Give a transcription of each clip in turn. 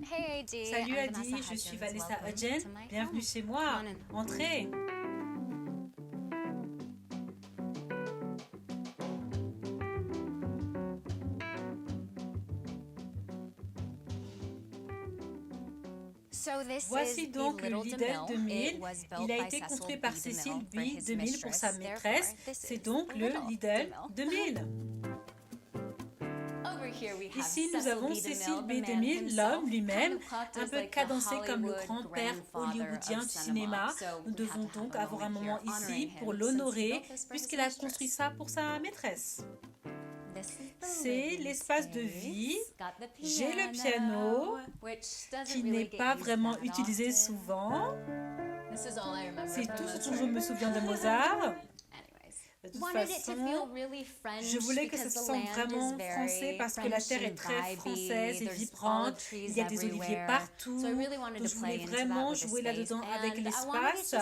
Salut Adi, je suis Vanessa Hudgens. Bienvenue chez moi. Entrez. Voici donc le Lidl 2000. Il a été construit par Cécile B. 2000 pour sa maîtresse. C'est donc le Lidl 2000. Ici, nous avons Cécile B. 2000, l'homme lui-même, un peu cadencé comme le grand-père hollywoodien du cinéma. Nous devons donc avoir un moment ici pour l'honorer, puisqu'il a construit ça pour sa maîtresse. C'est l'espace de vie. J'ai le piano, qui n'est pas vraiment utilisé souvent. C'est tout ce dont je me souviens de Mozart. De toute façon, je voulais que ça se sente vraiment français parce que la terre est très française et vibrante. Il y a des oliviers partout. Donc je voulais vraiment jouer là-dedans avec l'espace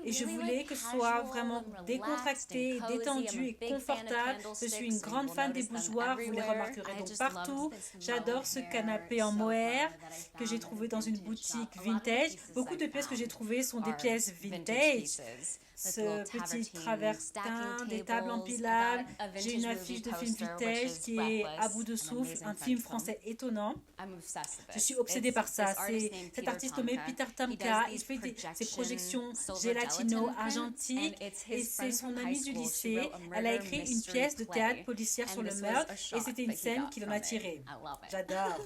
et je voulais que ce soit vraiment décontracté, détendu et confortable. Je suis une grande fan des bougeoirs, vous les remarquerez donc partout. J'adore ce canapé en mohair que j'ai trouvé dans une boutique vintage. Beaucoup de pièces que j'ai trouvées sont des pièces vintage. Ce petit travertin, des tables empilables. J'ai une affiche de film vintage qui est À bout de souffle, un film français étonnant. Je suis obsédée par ça. C'est cet artiste nommé Peter Tomka. Il fait ses projections gélatino-argentiques et c'est son amie du lycée. Elle a écrit une pièce de théâtre policière sur le meurtre et c'était une scène qui l'en a tirée. J'adore.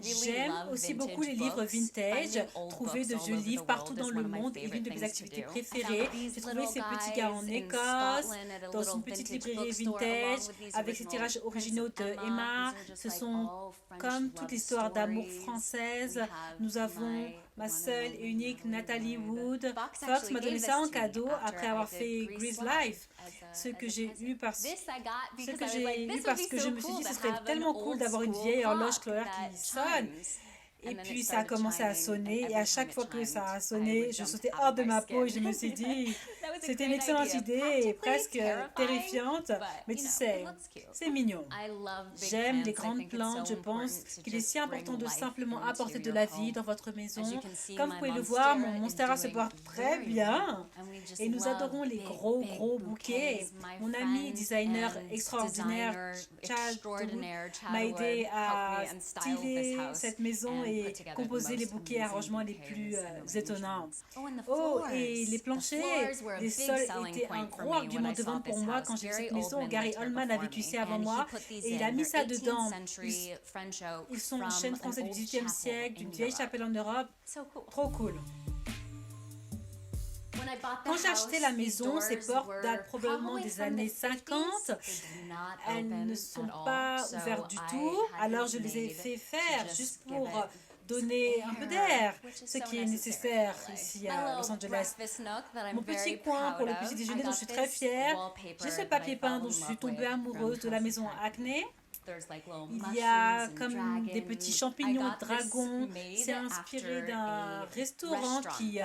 J'aime aussi beaucoup les livres vintage, trouver de vieux livres partout dans le monde est l'une de mes activités préférées. J'ai trouvé ces petits gars en Écosse, dans une petite librairie vintage, avec ces tirages originaux de Emma. Ce sont comme toute l'histoire d'amour française. Nous avons ma seule et unique Natalie Wood. Fox m'a donné ça en cadeau après avoir fait Grease Life. Ce que j'ai eu parce que je me suis dit que ce serait tellement cool d'avoir une vieille horloge Chloé qui sonne. Et puis ça a commencé à sonner et à chaque fois que ça a sonné, je sautais hors de ma peau et je me suis dit, c'était une excellente idée et presque terrifiante, mais tu sais, c'est mignon. J'aime les grandes plantes, je pense qu'il est si important de simplement apporter de la vie dans votre maison. Comme vous pouvez le voir, mon monstera se porte très bien et nous adorons les gros bouquets. Mon ami designer extraordinaire, Chad, m'a aidé à styler cette maison et composer les bouquets et arrangements les plus étonnants. Oh, et les planchers, les sols étaient un gros argument de vente pour moi quand j'ai vu cette maison. Gary Oldman a vécu ici avant moi et il a mis ça dedans. Ils sont une chaîne française du XVIIIe siècle, d'une vieille chapelle en Europe. Trop cool. Quand j'ai acheté la maison, ces portes datent probablement des années 50. Elles ne sont pas ouvertes du tout, alors je les ai fait faire juste pour donner un peu d'air, ce qui est nécessaire ici à Los Angeles. Mon petit coin pour le petit déjeuner dont je suis très fière. J'ai ce papier peint dont je suis tombée amoureuse de la maison Acne. Il y a comme des petits champignons dragons. C'est inspiré d'un restaurant qui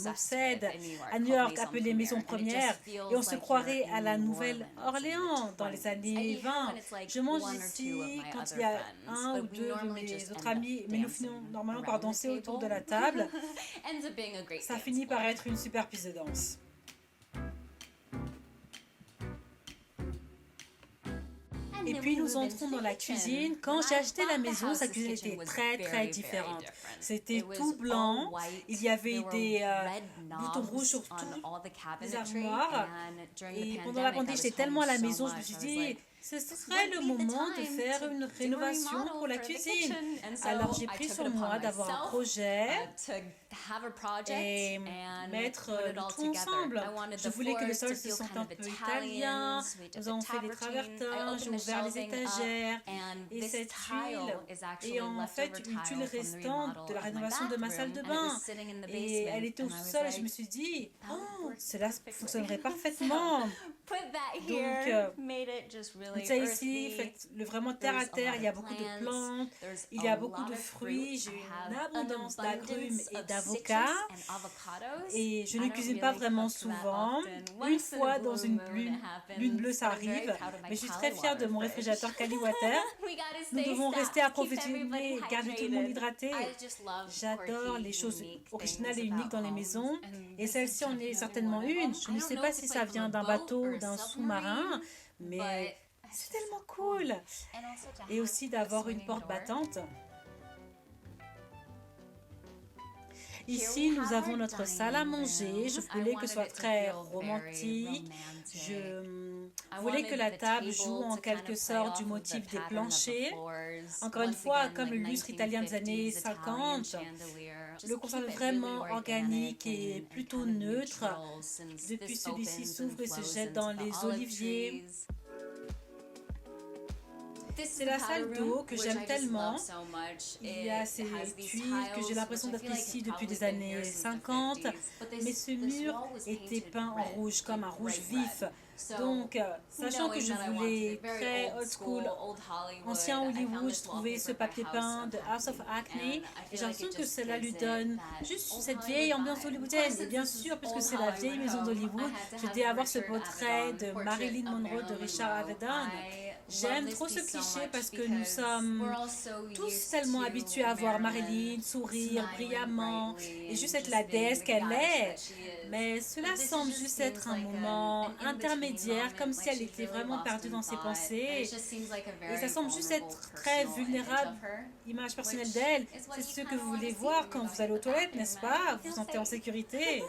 m'obsède à New York appelé Maison Première. Et on se croirait à la Nouvelle-Orléans dans les années 20. Je mange ici quand il y a un ou deux de mes autres amis, mais nous finissons normalement par danser autour de la table. Ça finit par être une super piste de danse. Et puis nous entrons dans la cuisine. Quand j'ai acheté la maison, sa cuisine était très différente. C'était tout blanc. Il y avait des boutons rouges sur toutes les armoires. Et pendant la pandémie, j'étais tellement à la maison, je me suis dit, ce serait le moment de faire une rénovation pour la cuisine. Alors j'ai pris sur moi d'avoir un projet et mettre le tout ensemble. Je voulais que le sol se sente un peu italien. Nous avons fait des travertins, j'ai ouvert les étagères et cette tuile est en fait une tuile restante de la rénovation de ma salle de bain. Et elle était au sous-sol et je me suis dit, oh, cela fonctionnerait parfaitement. Donc, ça ici, faites le vraiment terre à terre, il y a beaucoup de plantes, il y a beaucoup de fruits, j'ai une abondance d'agrumes et avocat et je ne cuisine pas vraiment souvent. Une fois dans une lune bleue, ça arrive, mais je suis très fière de mon réfrigérateur Cali Water. Nous devons rester approvisionner et garder tout le monde hydraté. J'adore les choses originales et uniques dans les maisons et celle-ci en est certainement une. Je ne sais pas si ça vient d'un bateau ou d'un sous-marin, mais c'est tellement cool. Et aussi d'avoir une porte battante. Ici, nous avons notre salle à manger. Je voulais que ce soit très romantique. Je voulais que la table joue en quelque sorte du motif des planchers. Encore une fois, comme le lustre italien des années 50, le concept est vraiment organique et plutôt neutre. Depuis, celui-ci s'ouvre et se jette dans les oliviers. C'est la salle d'eau que j'aime tellement. Il y a ces tuiles que j'ai l'impression d'être ici depuis des années 50, mais ce mur était peint en rouge, comme un rouge vif. Donc, sachant que je voulais très old school, ancien Hollywood, je trouvais ce papier peint de House of Acne et j'ai l'impression que cela lui donne juste cette vieille ambiance hollywoodienne. Et bien sûr, puisque c'est la vieille maison d'Hollywood, je devais avoir ce portrait de Marilyn Monroe de Richard Avedon. J'aime trop ce cliché parce que nous sommes tous tellement habitués à voir Marilyn sourire brillamment et juste être la déesse qu'elle est. Mais cela semble juste être un moment intermédiaire, comme si elle était vraiment perdue dans ses pensées. Et ça semble juste être très vulnérable, image personnelle d'elle. C'est ce que vous voulez voir quand vous allez aux toilettes, n'est-ce pas? Vous vous sentez en sécurité.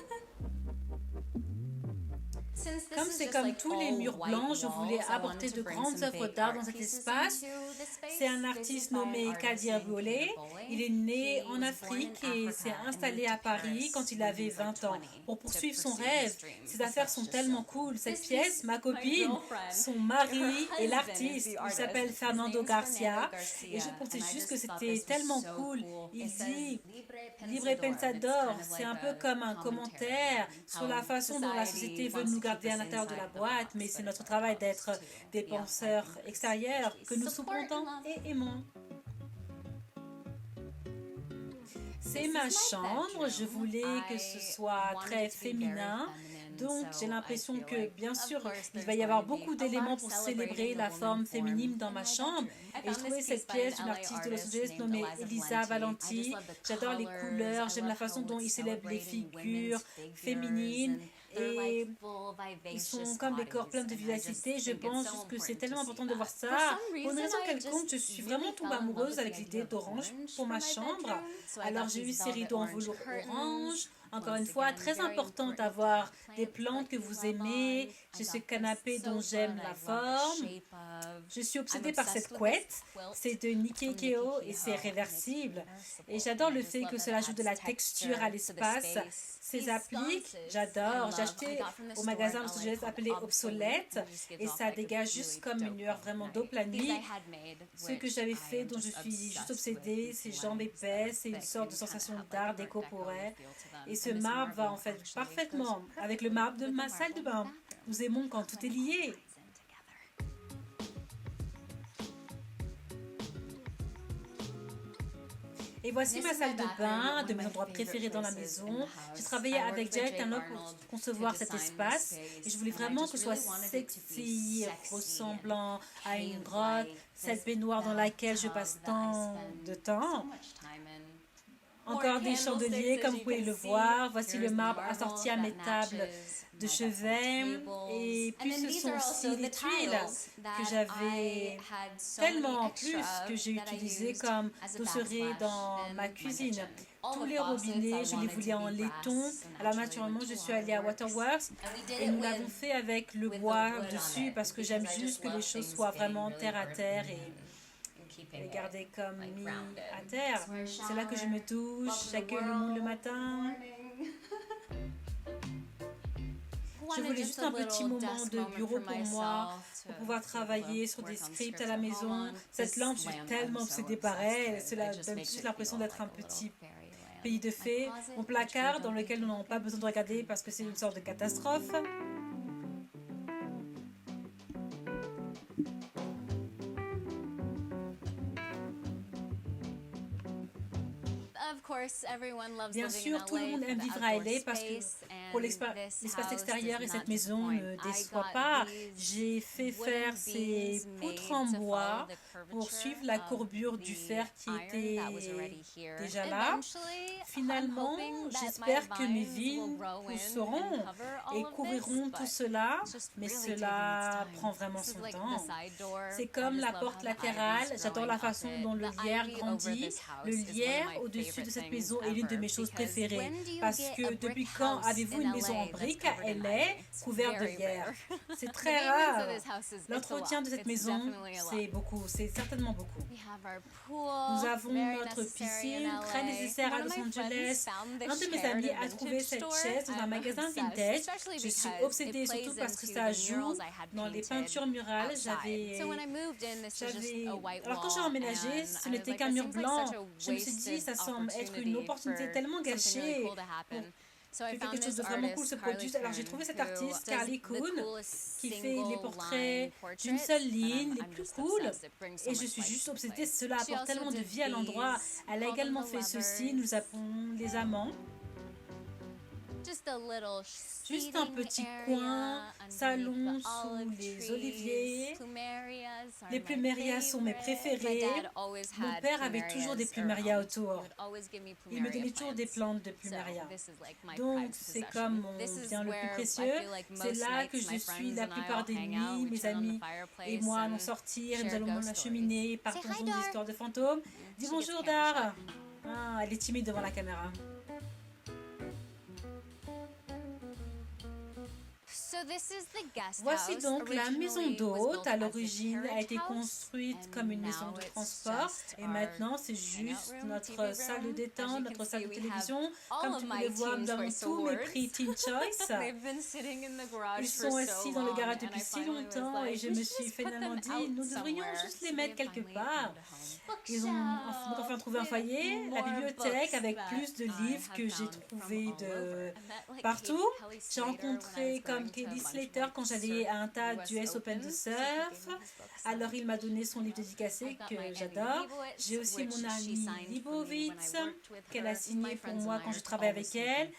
Comme c'est comme tous les murs blancs, je voulais apporter de grandes œuvres d'art dans cet espace. C'est un artiste nommé Kadir Boulay. Il est né en Afrique et s'est installé à Paris quand il avait 20 ans pour poursuivre son rêve. Ses affaires sont tellement cool. Cette pièce, ma copine, son mari est l'artiste. Il s'appelle Fernando Garcia et je pensais juste que c'était tellement cool. Il dit Libre Pensador, c'est un peu comme un commentaire sur la façon dont la société veut nous garder à l'intérieur de la boîte, mais c'est notre travail d'être des penseurs extérieurs que nous supportons et aimons. C'est ma chambre, je voulais que ce soit très féminin. Donc, j'ai l'impression que, bien sûr, il va y avoir beaucoup d'éléments pour célébrer la forme féminine dans ma chambre. Et je trouvais cette pièce d'une artiste de Los Angeles nommée Elisa Valenti. J'adore les couleurs, j'aime la façon dont il célèbre les figures féminines. Et ils sont comme des corps pleins de vivacité. Je pense que c'est tellement important de voir ça. Pour une raison quelconque, je suis vraiment tombée amoureuse avec l'idée d'orange pour ma chambre. Alors j'ai eu ces rideaux en velours orange. Encore une fois, très important d'avoir des plantes que vous aimez. J'ai ce canapé dont j'aime la forme. Je suis obsédée par cette couette. C'est de Nikkei Keo et c'est réversible. Et j'adore le fait que cela ajoute de la texture à l'espace. Ces appliques, j'adore. J'ai acheté au magasin Los Angeles appelé Obsolète et ça dégage juste comme une lueur vraiment dope la nuit. Ce que j'avais fait, dont je suis juste obsédée, ces jambes épaisses, c'est une sorte de sensation d'art déco pour elle. Et ce marbre va en fait parfaitement avec le marbre de ma salle de bain. Nous aimons quand tout est lié. Et voici ma salle de bain, de mes endroits préférés dans la maison. J'ai travaillé avec Jared Tanlock pour concevoir cet espace et je voulais vraiment que ce soit sexy, ressemblant à une grotte, cette baignoire dans laquelle je passe tant de temps. Encore des chandeliers, comme vous pouvez le voir. Voici le marbre assorti à mes tables de chevet. Et puis ce sont aussi les tuiles que j'avais tellement en plus que j'ai utilisées comme dousserie dans ma cuisine. Tous les robinets, je les voulais en laiton. Alors naturellement, je suis allée à Waterworks et nous l'avons fait avec le bois dessus parce que j'aime juste que les choses soient vraiment terre à terre et garder comme mis à terre. C'est là que je me touche, j'accueille le monde le matin. Je voulais juste un petit moment de bureau pour moi, pour pouvoir travailler sur des scripts à la maison. Cette lampe, je suis tellement obsédée par elle. Cela donne juste l'impression d'être un petit pays de fées. Mon placard dans lequel nous n'avons pas besoin de regarder parce que c'est une sorte de catastrophe. Bien sûr, tout le monde aime vivre à LA parce que pour l'espace extérieur et cette maison ne déçoit pas. J'ai fait faire ces poutres en bois pour suivre la courbure du fer qui était déjà là. Finalement, j'espère que mes vignes pousseront et couvriront tout cela, mais cela prend vraiment son temps. C'est comme la porte latérale, j'adore la façon dont le lierre grandit. Le lierre au-dessus de cette maison est l'une de mes choses préférées parce que depuis quand avez-vous une maison en briques à LA couverte de lierre? C'est très rare. L'entretien de cette maison, c'est certainement beaucoup. Nous avons notre piscine très nécessaire à Los Angeles. Un de mes amis a trouvé cette chaise dans un magasin vintage. Je suis obsédée surtout parce que ça joue dans les peintures murales. Alors quand j'ai emménagé, ce n'était qu'un mur blanc. Je me suis dit, ça semble être une opportunité tellement gâchée pour que quelque chose de vraiment cool se produise. Alors j'ai trouvé cet artiste, Carly Coon, qui fait les portraits d'une seule ligne, les plus cool. Et je suis juste obsédée, cela apporte tellement de vie à l'endroit. Elle a également fait ceci, nous appelons les amants. Juste un petit coin, salon sous les oliviers. Les plumérias sont mes préférés. Mon père avait toujours des plumérias autour. Il me donnait toujours des plantes de plumérias. Donc c'est comme mon bien le plus précieux. C'est là que je suis la plupart des nuits. Mes amis et moi allons sortir, nous allons à la cheminée, partageons des histoires de fantômes. Dis bonjour Dar. Ah, elle est timide devant la caméra. Voici donc la maison d'hôte. À l'origine, a été construite comme une maison de transport et maintenant c'est juste notre salle de détente, notre salle de télévision. Comme tu peux le voir, nous avons tous mes prix Teen Choice. Ils sont assis dans le garage depuis si longtemps et je me suis finalement dit, nous devrions juste les mettre quelque part. Ils ont enfin trouvé un foyer, la bibliothèque avec plus de livres que j'ai trouvé de partout. J'ai rencontré comme Kelly Slater quand j'allais à un tas d'US Open de surf. Alors il m'a donné son livre dédicacé que j'adore. J'ai aussi mon amie Libovitz qu'elle a signé pour moi quand je travaille avec elle.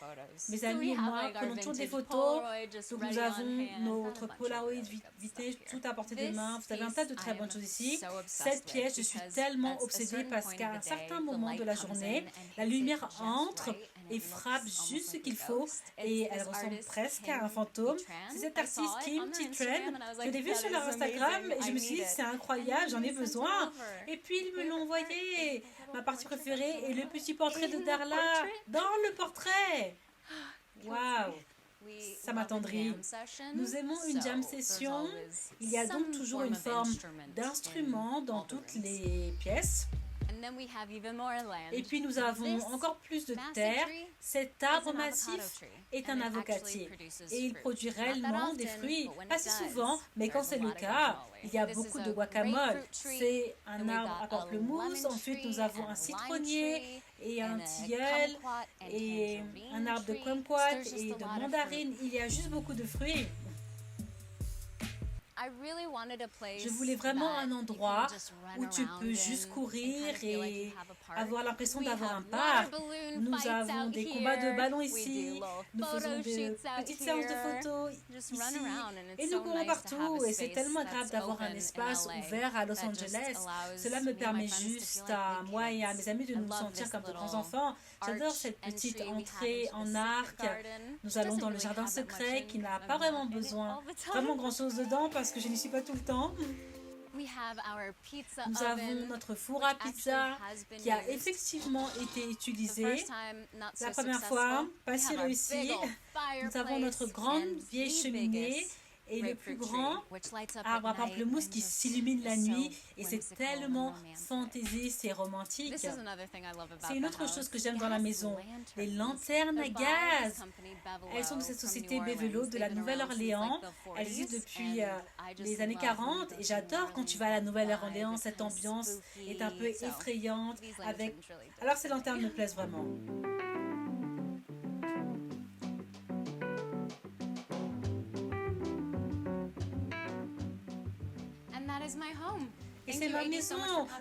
Mes amis et moi prenons toujours des photos. Donc nous avons notre Polaroid vintage tout à portée de main. Vous avez un tas de très bonnes choses ici. Cette pièce, je suis tellement obsédée parce qu'à un certain moment de la journée, la lumière entre et frappe juste ce qu'il faut et elle ressemble presque à un fantôme. C'est cet artiste Kim T-Trend. Je l'ai vu sur leur Instagram et je me suis dit c'est incroyable, j'en ai besoin. Et puis ils me l'ont envoyé. Ma partie préférée est le petit portrait de Darla dans le portrait. Waouh! Ça m'attendrit. Nous aimons une jam session. Il y a donc toujours une forme d'instrument dans toutes les pièces. Et puis nous avons encore plus de terre. Cet arbre massif est un avocatier et il produit réellement des fruits, pas si souvent, mais quand c'est le cas, il y a beaucoup de guacamole. C'est un arbre à pamplemousse, ensuite nous avons un citronnier et un tilleul et un arbre de kumquat et de mandarine. Il y a juste beaucoup de fruits. Je voulais vraiment un endroit où tu peux juste courir et avoir l'impression d'avoir un parc. Nous avons des combats de ballons ici, nous faisons de petites séances de photos ici et nous courons partout et c'est tellement agréable d'avoir un espace ouvert à Los Angeles. Cela me permet juste à moi et à mes amis de nous sentir comme de grands enfants. J'adore cette petite entrée en arc. Nous allons dans le jardin secret qui n'a pas vraiment besoin vraiment grand chose dedans parce que je n'y suis pas tout le temps. Nous avons notre four à pizza qui a effectivement été utilisé. La première fois, pas si réussi. Nous avons notre grande vieille cheminée et le plus grand arbre à pamplemousse qui s'illumine la nuit et c'est tellement fantaisiste et romantique. C'est une autre chose que j'aime dans la maison, les lanternes à gaz. Elles sont de cette société Bevelot de la Nouvelle-Orléans. Elles existent depuis les années 40 et j'adore quand tu vas à la Nouvelle-Orléans, cette ambiance est un peu effrayante. Alors ces lanternes me plaisent vraiment. Et c'est ma maison.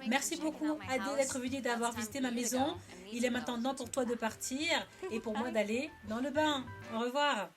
Merci beaucoup Adèle d'être venue, d'avoir visité ma maison. Il est maintenant temps pour toi de partir et pour moi d'aller dans le bain. Au revoir.